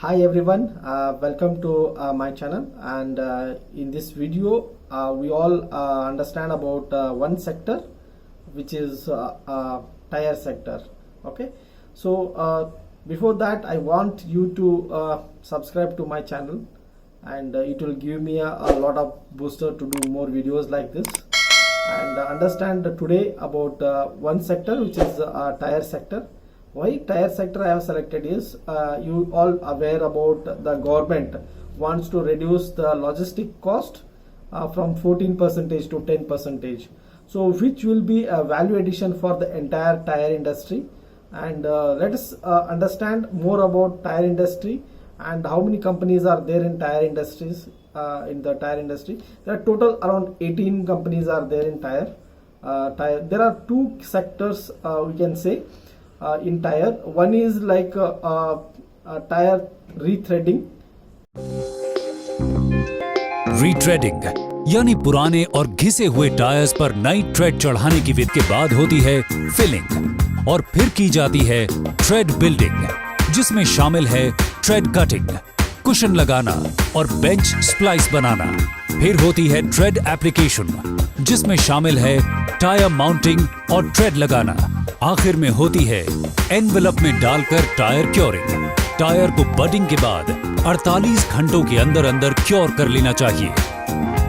Hi everyone, welcome to my channel, and in this video we all understand about one sector, which is tire sector. Okay, so before that I want you to subscribe to my channel, and it will give me a lot of booster to do more videos like this, and understand today about one sector, which is tire sector. Why tire sector I have selected is, you all aware about the government wants to reduce the logistic cost from 14% to 10%, so which will be a value addition for the entire tire industry. And let us understand more about tire industry and how many companies are there in tire industries. In the tire industry, there are total around 18 companies are there in tire. There are two sectors, we can say, in tire. One is like tire rethreading. Retreading यानी पुराने और घिसे हुए tyres पर नई trade चढ़ाने की विधि के बाद होती है फिलिंग, और फिर की जाती है ट्रेड बिल्डिंग, जिसमें शामिल है ट्रेड कटिंग, कुशन लगाना और बेंच स्प्लाइस बनाना। फिर होती है ट्रेड एप्लीकेशन, जिसमें शामिल है टायर माउंटिंग और ट्रेड लगाना। आखिर में होती है एनवेलप में डालकर टायर क्योरिंग। टायर को बडिंग के बाद 48 घंटों के अंदर अंदर क्योर कर लेना चाहिए।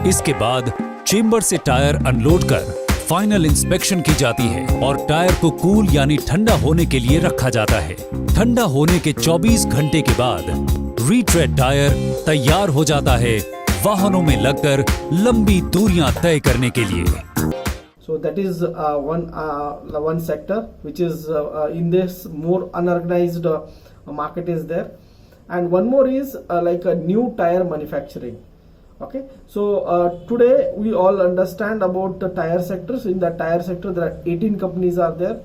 इसके बाद चेंबर से टायर अनलोड कर फाइनल इंस्पेक्शन की जाती है और टायर को कूल यानी ठंडा होने के लिए रखा जाता है। ठंडा होने के 24 घंटे के बाद रीट्रेड टायर तैयार हो जाता है वाहनों में लगकर लंबी दूरियां तय करने के लिए। So that is one sector which is in this more unorganized market is there, and one more is like a new tire manufacturing. Okay, so today we all understand about the tire sectors. In the tire sector there are 18 companies are there,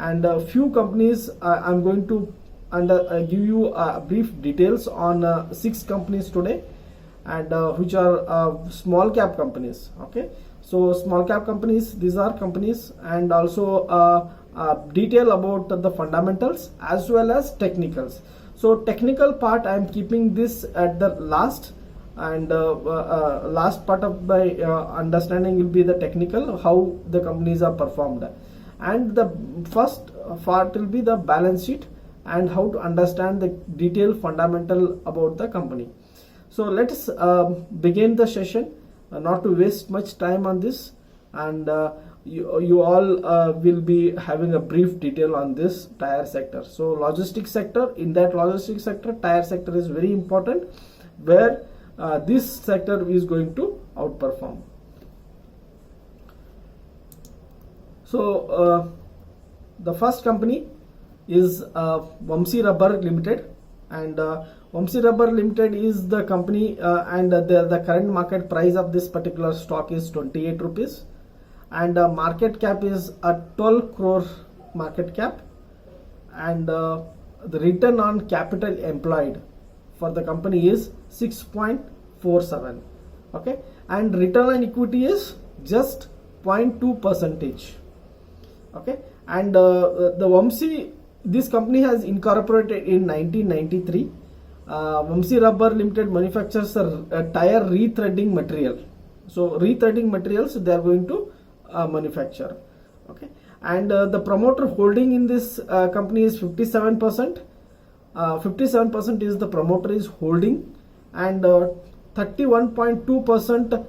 and a few companies I'm going to give you brief details on 6 companies today, and which are small cap companies. Okay, so small cap companies, these are companies, and also detail about the fundamentals as well as technicals. So technical part I am keeping this at the last, and last part of my understanding will be the technical, how the companies are performed, and the first part will be the balance sheet and how to understand the detailed fundamental about the company. So let's begin the session, not to waste much time on this, and you all will be having a brief detail on this tire sector. So logistics sector, in that logistics sector, tire sector is very important, where this sector is going to outperform. So the first company is Vamsi Rubber Limited, and Vamsi Rubber Limited is the company, and the current market price of this particular stock is 28 rupees, and market cap is a 12 crore market cap, and the return on capital employed for the company is 6.47. okay, and return on equity is just 0.2%. okay, and the Vamsi, this company has incorporated in 1993. Vamsi Rubber Limited manufactures a tire rethreading material. So rethreading materials they are going to manufacture. Okay, and the promoter holding in this company is 57%. 57% is the promoter is holding, and 31.2%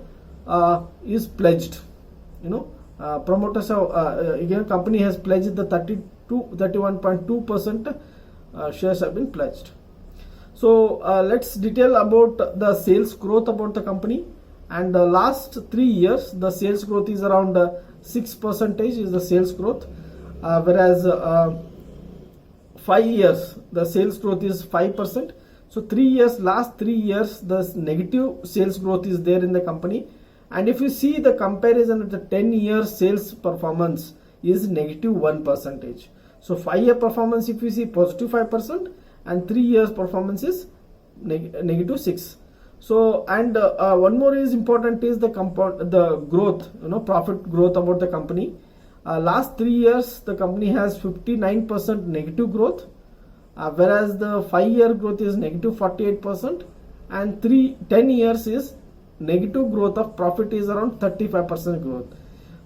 is pledged. You know, promoters have again company has pledged the 31.2% shares have been pledged. So let's detail about the sales growth about the company. And the last 3 years the sales growth is around 6% is the sales growth, whereas 5 years the sales growth is 5%. So last 3 years the negative sales growth is there in the company. And if you see the comparison of the 10-year sales performance is negative 1%. So 5-year performance, if you see, positive 5%, and 3 years performance is negative 6%. So, and one more is important is the growth, profit growth about the company. Last 3 years the company has 59% negative growth, whereas the 5-year growth is negative 48%, and 10 years is negative growth of profit is around 35% growth.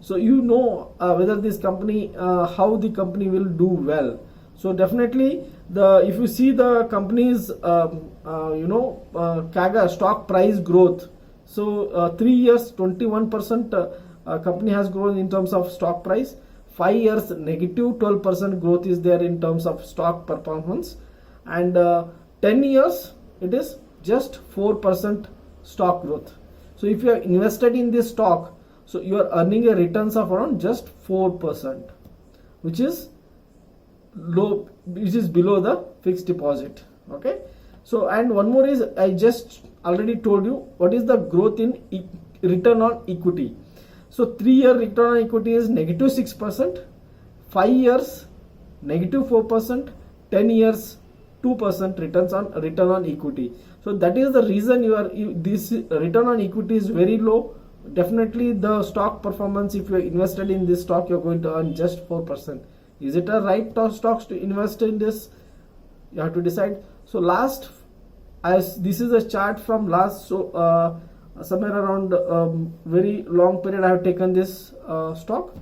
So you know whether this company, how the company will do well. So definitely, if you see the company's CAGR, stock price growth, so 3 years 21% company has grown in terms of stock price. 5 years negative 12% growth is there in terms of stock performance, and 10 years it is just 4% stock growth. So if you are invested in this stock, so you are earning a returns of around just 4%, which is low, which is below the fixed deposit. Okay. So, and one more is, I just already told you what is the growth in return on equity. So 3-year return on equity is negative 6%, 5 years negative 4%, 10 years 2% return on equity. So that is the reason this return on equity is very low. Definitely the stock performance, if you are invested in this stock, you are going to earn just 4%. Is it a right stocks to invest in this? You have to decide. So last, as this is a chart from last, so somewhere around very long period I have taken this stock,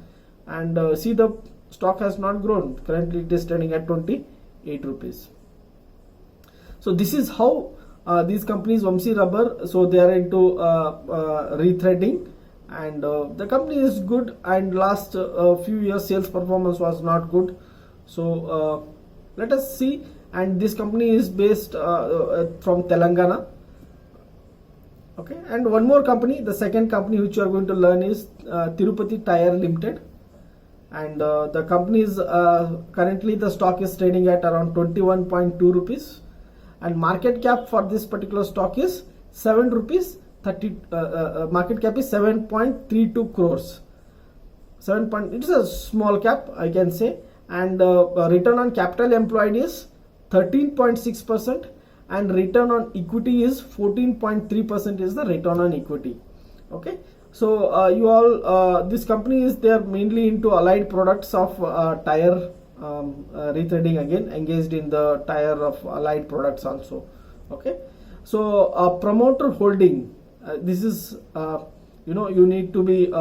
and see the stock has not grown. Currently it is trading at 28 rupees. So this is how these companies, Vamsi Rubber, so they are into rethreading, and the company is good, and last few years sales performance was not good. So let us see. And this company is based from Telangana. Okay, and one more company, the second company which you are going to learn is Tirupati Tyre Limited, and the company is currently the stock is trading at around 21.2 rupees, and market cap for this particular stock is 7 rupees 30. Market cap is 7.32 crores. It is a small cap, I can say, and return on capital employed is 13.6%, and return on equity is 14.3% is the return on equity. Okay, so you all, this company is there mainly into allied products of tire rethreading, again engaged in the tire of allied products also. Okay, so promoter holding, this is you need to be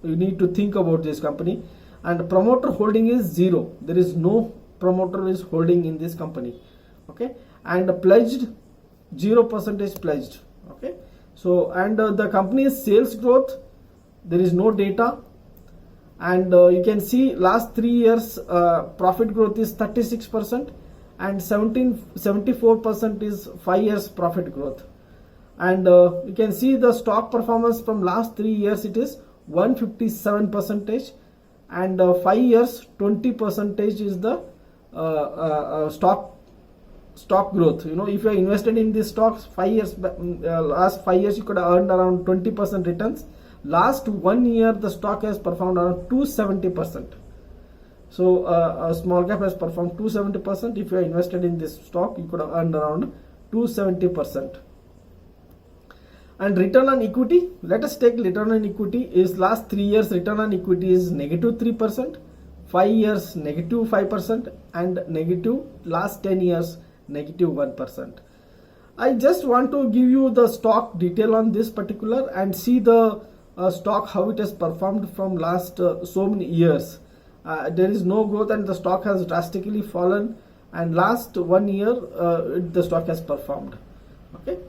you need to think about this company, and promoter holding is 0. There is no promoter is holding in this company. Okay, and pledged 0% pledged. Okay, so and the company's sales growth, there is no data, and you can see last 3 years profit growth is 36%, and 74% is 5 years profit growth, and you can see the stock performance from last 3 years, it is 157%, and 5 years 20% is the stock growth. If you are invested in these stocks 5 years, last 5 years you could have earned around 20% returns. Last 1 year the stock has performed around 270%. So a small cap has performed 270%. If you are invested in this stock, you could have earned around 270%. And return on equity, let us take return on equity is last 3 years return on equity is negative 3%, 5 years negative 5%, and negative last 10 years negative 1%. I just want to give you the stock detail on this particular and see the stock how it has performed from last so many years. There is no growth and the stock has drastically fallen, and last 1 year the stock has performed. Okay.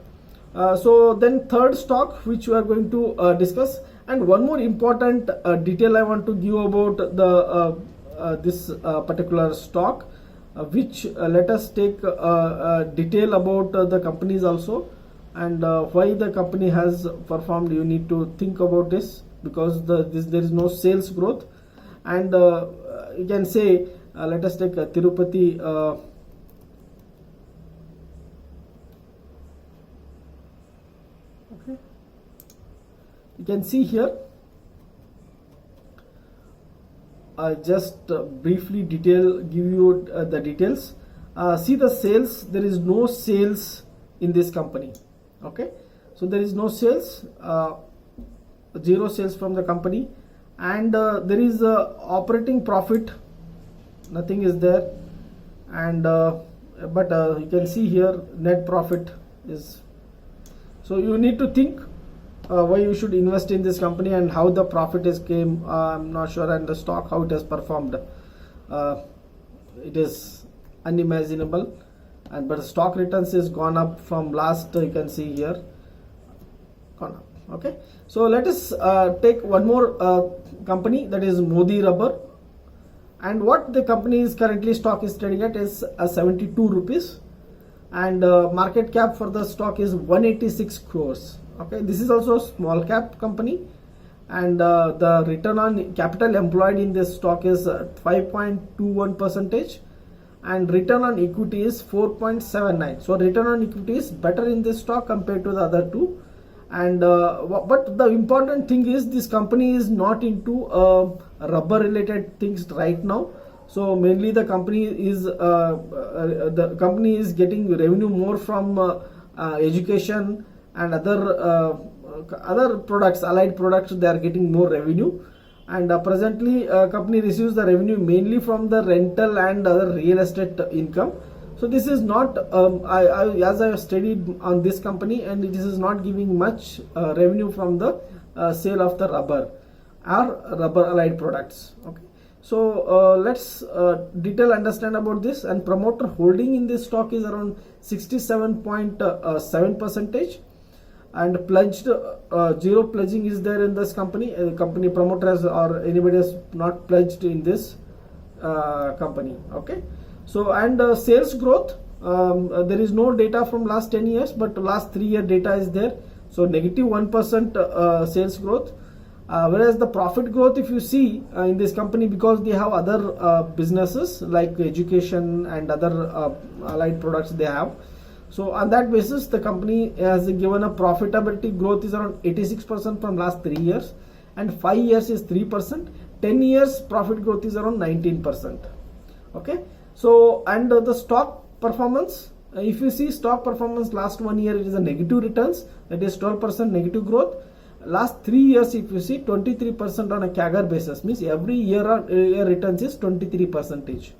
So then third stock which we are going to discuss, and one more important detail I want to give about the this particular stock, which let us take detail about the companies also, and why the company has performed. You need to think about this because there is no sales growth, and you can say let us take Tirupati. You can see here, just briefly give you the details. See the sales, there is no sales in this company. Okay, so there is no sales, 0 sales from the company, and there is operating profit, nothing is there, and but you can see here net profit is. So you need to think why you should invest in this company and how the profit is came. I'm not sure, and the stock how it has performed. It is unimaginable, and but stock returns is gone up from last. You can see here, gone up. Okay, so let us take one more company, that is Modi Rubber, and what the company is currently stock is trading at is 72 rupees, and market cap for the stock is 186 crores. Okay, this is also a small cap company, and the return on capital employed in this stock is 5.21%, and return on equity is 4.79. so return on equity is better in this stock compared to the other two. And but the important thing is this company is not into rubber related things right now. So mainly the company is getting revenue more from education and other products, allied products. They are getting more revenue, and presently company receives the revenue mainly from the rental and other real estate income. So this is not as I have studied on this company, and this is not giving much revenue from the sale of the rubber or rubber allied products. Okay, so let's detail understand about this. And promoter holding in this stock is around 67.7%, and pledged zero pledging is there in this company. Company promoters or anybody has not pledged in this company. Okay. So, and sales growth, there is no data from last 10 years, but last 3-year data is there. So negative 1% sales growth, whereas the profit growth, if you see in this company, because they have other businesses like education and other allied products they have. So on that basis, the company has given a profitability growth is around 86% from last 3 years, and 5 years is 3%, 10 years profit growth is around 19%. Okay. So, and the stock performance, if you see stock performance last 1 year, it is a negative returns, that is 12% negative growth. Last 3 years, if you see 23% on a CAGR basis, means every year returns is 23%,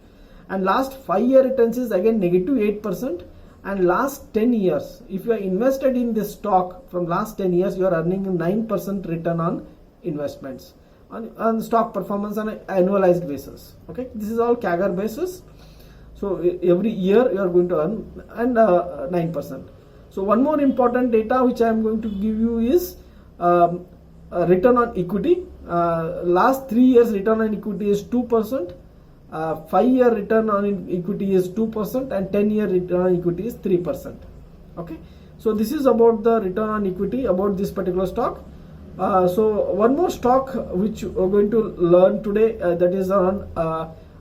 and last 5 year returns is again negative 8%, and last 10 years, if you are invested in this stock from last 10 years, you are earning 9% return on investments on stock performance on an annualized basis. Okay, this is all CAGR basis. So every year you are going to earn and 9%. So one more important data which I am going to give you is return on equity. Last 3 years return on equity is 2%, 5-year return on equity is 2%, and 10-year return on equity is 3%. Okay, so this is about the return on equity about this particular stock. So one more stock which we are going to learn today, that is on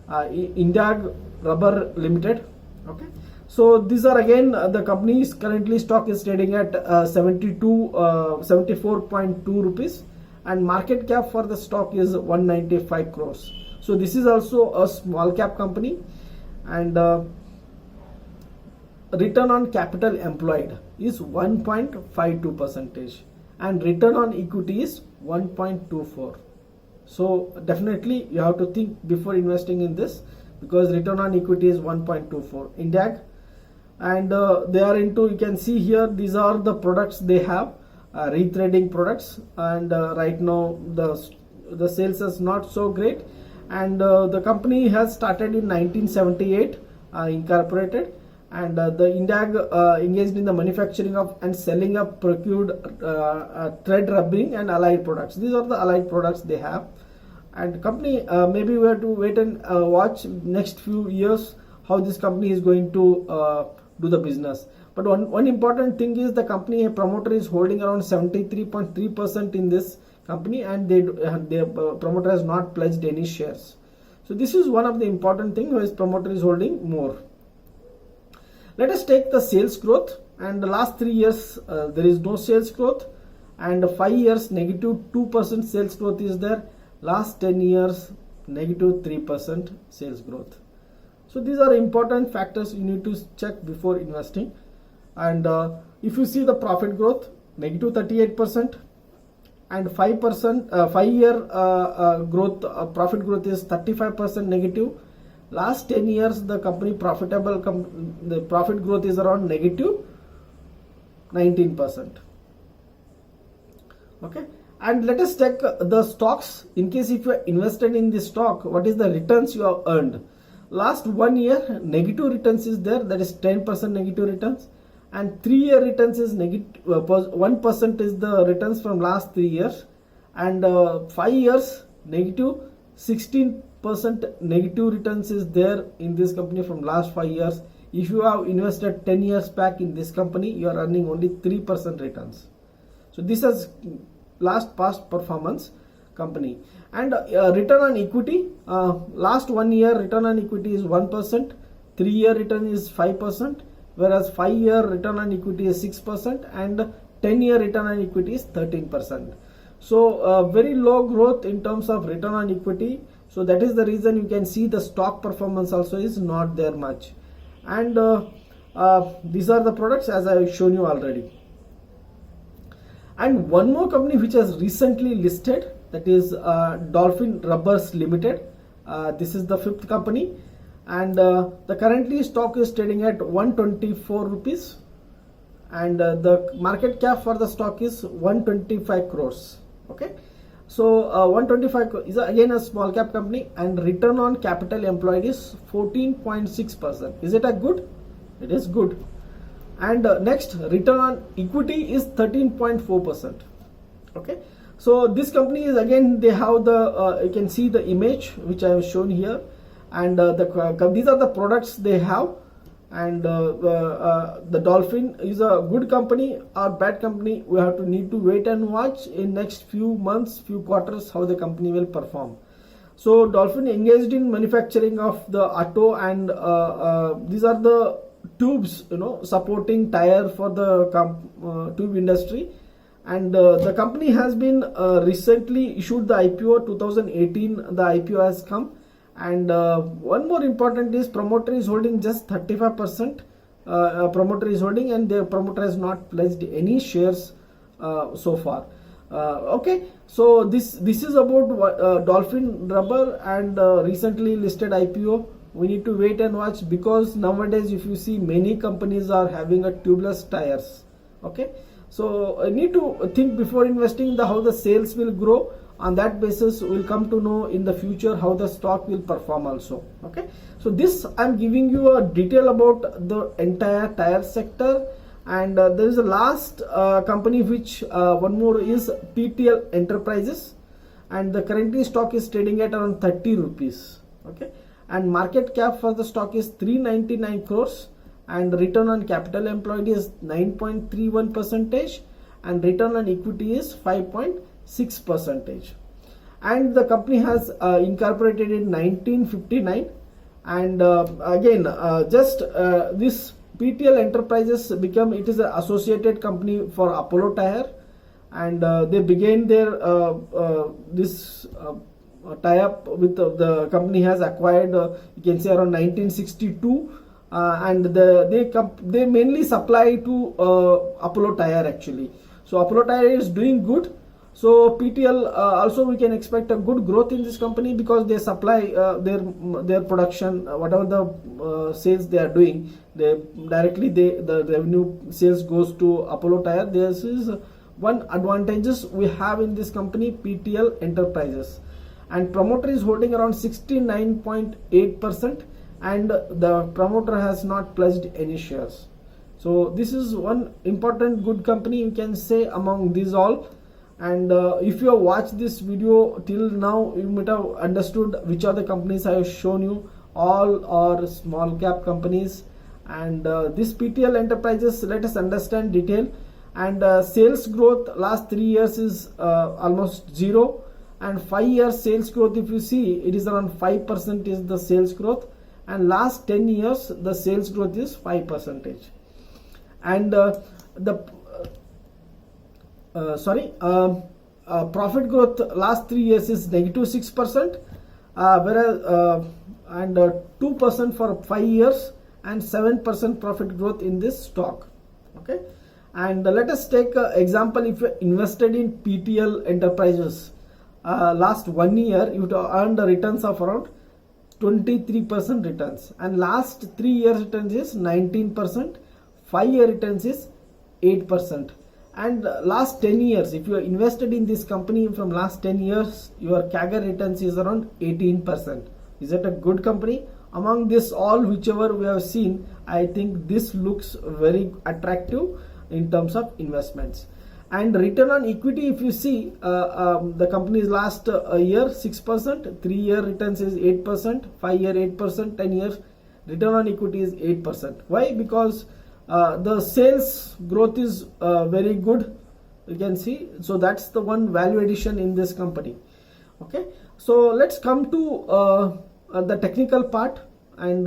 Indag Rubber Limited. Okay, so these are again the company's currently stock is trading at 74.2 rupees, and market cap for the stock is 195 crores. So this is also a small cap company, and return on capital employed is 1.52%, and return on equity is 1.24. So definitely you have to think before investing in this, because return on equity is 1.24 Indag, and they are into, you can see here, these are the products they have, rethreading products, and right now the sales is not so great, and the company has started in 1978, incorporated, and the Indag engaged in the manufacturing of and selling of procured thread rubbing and allied products. These are the allied products they have. And company, maybe we have to wait and watch next few years how this company is going to do the business. But one important thing is the company promoter is holding around 73.3% in this company, and the promoter has not pledged any shares. So this is one of the important thing, where promoter is holding more. Let us take the sales growth, and the last 3 years there is no sales growth, and 5 years negative 2% sales growth is there. Last 10 years negative 3% sales growth. So these are important factors you need to check before investing. And if you see the profit growth, negative 38%, and 5% 5-year growth, profit growth is 35% negative, Last 10 years the company the profit growth is around negative 19%. Okay, and let us check the stocks. In case if you are invested in this stock, what is the returns you have earned? Last 1 year negative returns is there, that is 10% negative returns, and 3-year returns is negative 1% is the returns from last 3 years, and 5 years negative 16% negative returns is there in this company from last 5 years. If you have invested 10 years back in this company, you are earning only 3% returns. So this is past performance company. And return on equity, last 1 year return on equity is 1%, 3-year return is 5%, whereas 5-year return on equity is 6%, and 10-year return on equity is 13%. So very low growth in terms of return on equity. So that is the reason you can see the stock performance also is not there much. And these are the products as I have shown you already. And one more company which has recently listed, that is Dolphin Rubbers Limited. This is the 5th company, and the currently stock is trading at 124 rupees, and the market cap for the stock is 125 crores. Okay, so 125 is again a small cap company, and return on capital employed is 14.6%. Is it a good? It is good. And next, return on equity is 13.4%. Okay, so this company is again, they have the you can see the image which I have shown here, and these are the products they have. And the Dolphin is a good company or bad company, we have to need to wait and watch in next few months, few quarters, how the company will perform. So Dolphin engaged in manufacturing of the auto, and these are the tubes, supporting tire for the tube industry. And the company has been recently issued the IPO 2018. The IPO has come, and one more important is promoter is holding just 35%. Promoter is holding, and the promoter has not pledged any shares so far. Okay, so this is about Dolphin Rubber and recently listed IPO. We need to wait and watch, because nowadays if you see, many companies are having a tubeless tires. Okay, so I need to think before investing how the sales will grow. On that basis, we'll come to know in the future how the stock will perform also. Okay, so this I'm giving you a detail about the entire tire sector. And there is a last company which one more is PTL Enterprises, and the currently stock is trading at around 30 rupees. Okay, and market cap for the stock is 399 crores, and return on capital employed is 9.31%, and return on equity is 5.6%. And the company has incorporated in 1959, and again this PTL Enterprises it is an associated company for Apollo Tyre, and they began their tie-up with the company has acquired you can say around 1962, and they mainly supply to Apollo Tyre actually. So Apollo Tyre is doing good. So PTL also we can expect a good growth in this company, because they supply their production, whatever the sales they are doing, the revenue sales goes to Apollo Tyre. This is one advantages we have in this company, PTL Enterprises. And promoter is holding around 69.8%, and the promoter has not pledged any shares. So this is one important good company you can say among these all. And if you have watched this video till now, you might have understood which are the companies I have shown you. All are small cap companies, and this PTL Enterprises, let us understand detail. And sales growth last 3 years is almost 0, and 5 years sales growth if you see, it is around 5% is the sales growth, and last 10 years the sales growth is 5%. And profit growth last 3 years is -6%, whereas and 2% for 5 years, and 7% profit growth in this stock. Okay, and let us take example. If you invested in PTL Enterprises, last 1 year you would earn the returns of around 23% returns, and last 3 years returns is 19%, 5-year returns is 8%, and last 10 years, if you are invested in this company from last 10 years, your CAGR returns is around 18%. Is it a good company? Among this all, whichever we have seen, I think this looks very attractive in terms of investments. And return on equity, if you see, the company's last year 6%, 3-year returns is 8%, 5-year 8%, 10 years return on equity is 8%. Why? Because the sales growth is very good, you can see. So that's the one value addition in this company. Okay, so let's come to the technical part and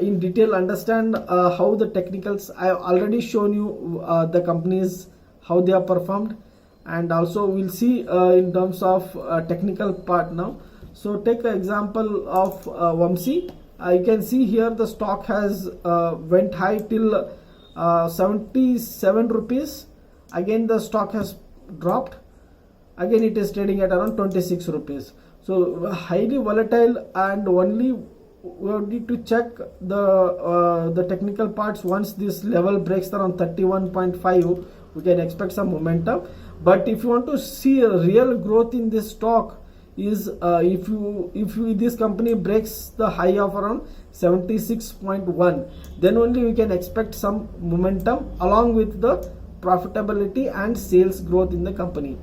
in detail understand how the technicals. I have already shown you the companies, how they are performed, and also we'll see in terms of technical part now. So take an example of Vamsi. You can see here the stock has went high till 77 rupees. Again the stock has dropped. Again it is trading at around 26 rupees. So highly volatile, and only we need to check the technical parts. Once this level breaks around 31.5, we can expect some momentum. But if you want to see a real growth in this stock, is if this company breaks the high of around 76.1, then only we can expect some momentum along with the profitability and sales growth in the company.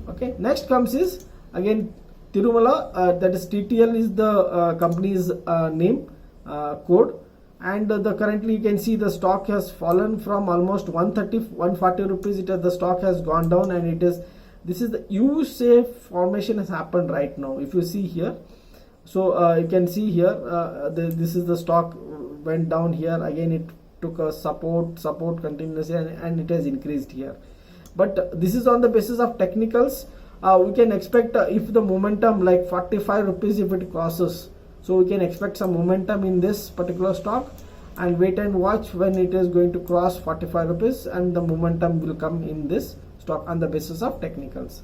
Okay, next comes is again Tirumala, that is TTL is the company's name code, and the currently you can see the stock has fallen from almost 140 rupees. The stock has gone down, and this is the U-shape formation has happened right now. If you see here, so you can see here this is the stock went down here. Again it took a support continuously, and it has increased here. But this is on the basis of technicals. We can expect if the momentum like 45 rupees if it crosses, so we can expect some momentum in this particular stock, and wait and watch when it is going to cross 45 rupees, and the momentum will come in this stock on the basis of technicals.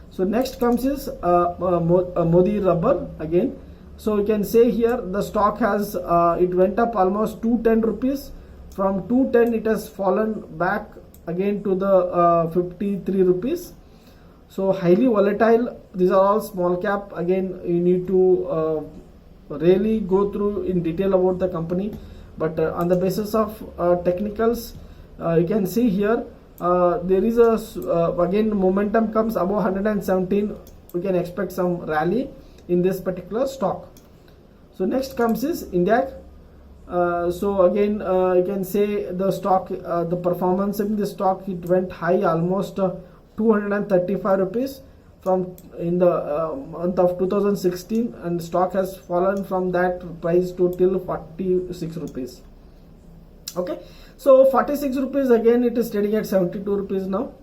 So next comes is Modi Rubber again. So you can say here the stock has it went up almost 210 rupees. From 210 it has fallen back again to the 53 rupees. So highly volatile. These are all small cap. Again you need to really go through in detail about the company, but on the basis of technicals, you can see here there is a again momentum comes above 117. We can expect some rally in this particular stock. So next comes is India. So again you can say the stock, the performance in the stock, it went high almost 235 rupees from in the month of 2016, and stock has fallen from that price to till 46 rupees. Okay, so 46 rupees, again it is trading at 72 rupees now.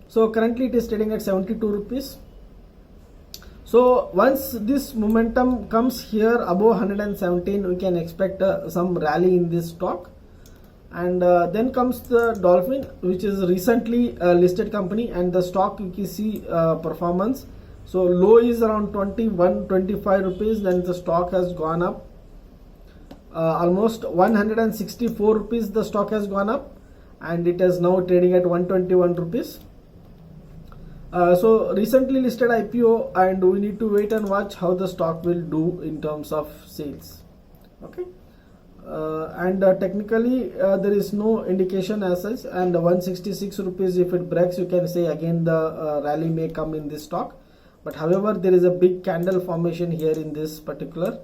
So currently it is trading at 72 rupees. So once this momentum comes here above 117, we can expect some rally in this stock. And then comes the Dolphin, which is recently listed company, and the stock you can see performance. So low is around 21-25 rupees, then the stock has gone up almost 164 rupees. The stock has gone up, and it is now trading at 121 rupees. So recently listed IPO, and we need to wait and watch how the stock will do in terms of sales. Okay. And technically there is no indication as such, and 166 rupees if it breaks, you can say again the rally may come in this stock. But however, there is a big candle formation here in this particular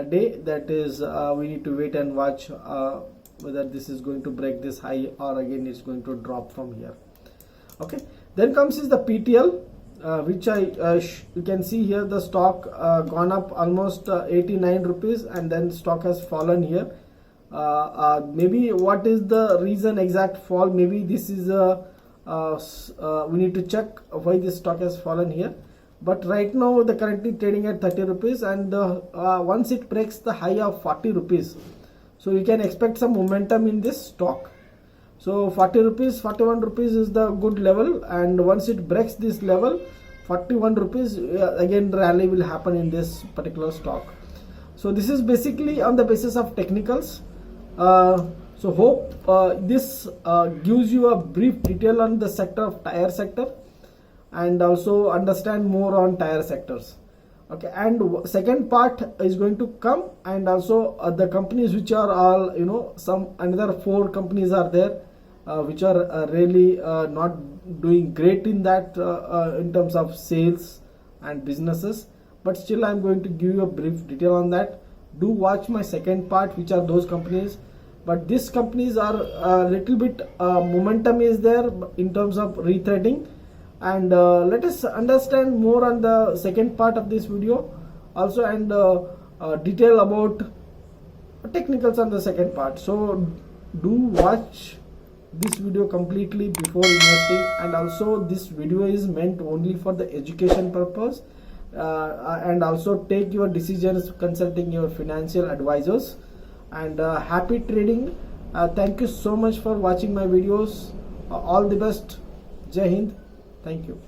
day. That is we need to wait and watch whether this is going to break this high, or again it's going to drop from here. Okay, then comes is the PTL, which you can see here the stock gone up almost 89 rupees, and then stock has fallen here. Maybe what is the reason exact fall? Maybe this is we need to check why this stock has fallen here. But right now the currently trading at 30 rupees, and once it breaks the high of 40 rupees, so you can expect some momentum in this stock. So 40 rupees, 41 rupees is the good level, and once it breaks this level 41 rupees, again rally will happen in this particular stock. So this is basically on the basis of technicals. So hope this gives you a brief detail on the sector of tire sector, and also understand more on tire sectors. Okay, and second part is going to come, and also the companies which are all, you know, some another 4 companies are there which are really not doing great in that in terms of sales and businesses, but still I'm going to give you a brief detail on that. Do watch my second part, which are those companies. But these companies are a little bit momentum is there in terms of rethreading, and let us understand more on the second part of this video also, and detail about technicals on the second part. So do watch this video completely before investing, and also this video is meant only for the education purpose, and also take your decisions consulting your financial advisors. And happy trading. Thank you so much for watching my videos. All the best. Jai Hind. Thank you.